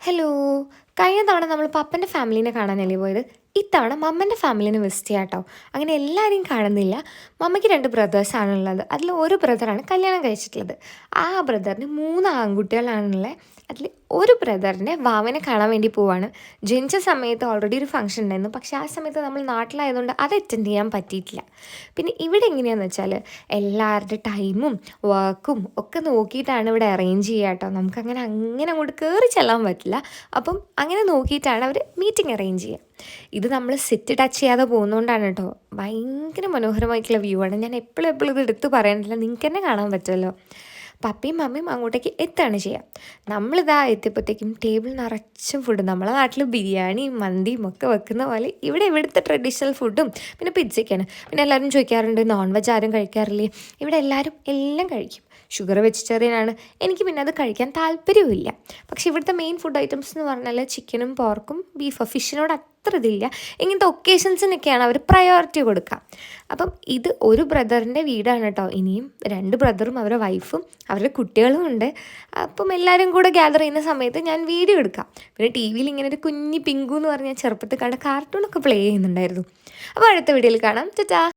Hello. കഴിഞ്ഞ തവണ നമ്മൾ പപ്പൻ്റെ ഫാമിലീനെ കാണാനല്ലേ പോയത്. ഇത്തവണ മമ്മൻ്റെ ഫാമിലീനെ വിസിറ്റ് ചെയ്യാം കേട്ടോ. അങ്ങനെ എല്ലാവരെയും കാണുന്നില്ല. മമ്മയ്ക്ക് 2 ബ്രദേഴ്സാണുള്ളത്. അതിൽ ഒരു ബ്രദറാണ് കല്യാണം കഴിച്ചിട്ടുള്ളത്. ആ ബ്രദറിന് 3 ആൺകുട്ടികളാണുള്ളത്. അതിൽ ഒരു ബ്രദറിൻ്റെ വാവനെ കാണാൻ വേണ്ടി പോവാണ്. ജനിച്ച സമയത്ത് ഓൾറെഡി ഒരു ഫംഗ്ഷൻ ഉണ്ടായിരുന്നു. പക്ഷേ ആ സമയത്ത് നമ്മൾ നാട്ടിലായതുകൊണ്ട് അത് അറ്റൻഡ് ചെയ്യാൻ പറ്റിയിട്ടില്ല. പിന്നെ ഇവിടെ എങ്ങനെയാണെന്ന് വെച്ചാൽ എല്ലാവരുടെ ടൈമും വർക്കും ഒക്കെ നോക്കിയിട്ടാണ് ഇവിടെ അറേഞ്ച് ചെയ്യുക കേട്ടോ. നമുക്കങ്ങനെ അങ്ങോട്ട് കയറി ചെല്ലാൻ പറ്റില്ല. അപ്പം അങ്ങനെ നോക്കിയിട്ടാണ് അവർ മീറ്റിംഗ് അറേഞ്ച് ചെയ്യുക. ഇത് നമ്മൾ സെറ്റ് ടച്ച് ചെയ്യാതെ പോകുന്നതുകൊണ്ടാണ് കേട്ടോ. ഭയങ്കര മനോഹരമായിട്ടുള്ള വ്യൂ ആണ്. ഞാൻ എപ്പോഴും ഇത് എടുത്ത് പറയണില്ല, നിങ്ങൾക്ക് തന്നെ കാണാൻ പറ്റുമല്ലോ. പപ്പയും മമ്മിയും അങ്ങോട്ടേക്ക് എത്തുകയാണ് ചെയ്യുക. നമ്മളിതാ എത്തിയപ്പോഴത്തേക്കും ടേബിൾ നിറച്ചും ഫുഡ്. നമ്മളെ നാട്ടിൽ ബിരിയാണിയും മന്തിയും ഒക്കെ വെക്കുന്ന പോലെ ഇവിടെ ഇവിടുത്തെ ട്രഡീഷണൽ ഫുഡും പിന്നെ പിzzയൊക്കെയാണ്. പിന്നെ എല്ലാവരും ചോദിക്കാറുണ്ട് നോൺ വെജ് ആരും കഴിക്കാറില്ലേ. ഇവിടെ എല്ലാവരും എല്ലാം കഴിക്കും. ഷുഗർ വെജിറ്റേറിയനാണ്. എനിക്ക് പിന്നെ അത് കഴിക്കാൻ താല്പര്യവുമില്ല. പക്ഷേ ഇവിടുത്തെ മെയിൻ ഫുഡ് ഐറ്റംസ് എന്ന് പറഞ്ഞാൽ ചിക്കനും പോർക്കും ബീഫോ ഫിഷിനോട് അത്ര ഇതില്ല. ഇങ്ങനത്തെ ഒക്കേഷൻസിനൊക്കെയാണ് അവർ പ്രയോറിറ്റി കൊടുക്കുക. അപ്പം ഇത് ഒരു ബ്രദറിൻ്റെ വീടാണ് കേട്ടോ. ഇനിയും 2 ബ്രദറും അവരുടെ വൈഫും അവരുടെ കുട്ടികളും ഉണ്ട്. അപ്പം എല്ലാവരും കൂടെ ഗ്യാദർ ചെയ്യുന്ന സമയത്ത് ഞാൻ വീഡിയോ എടുക്കാം. പിന്നെ ടി വിയിൽ ഇങ്ങനെ ഒരു കുഞ്ഞി പിങ്കു എന്ന് പറഞ്ഞാൽ ചെറുപ്പത്തിൽ കണ്ട കാർട്ടൂണൊക്കെ പ്ലേ ചെയ്യുന്നുണ്ടായിരുന്നു. അപ്പോൾ അടുത്ത വീഡിയോയിൽ കാണാം. ടാറ്റാ.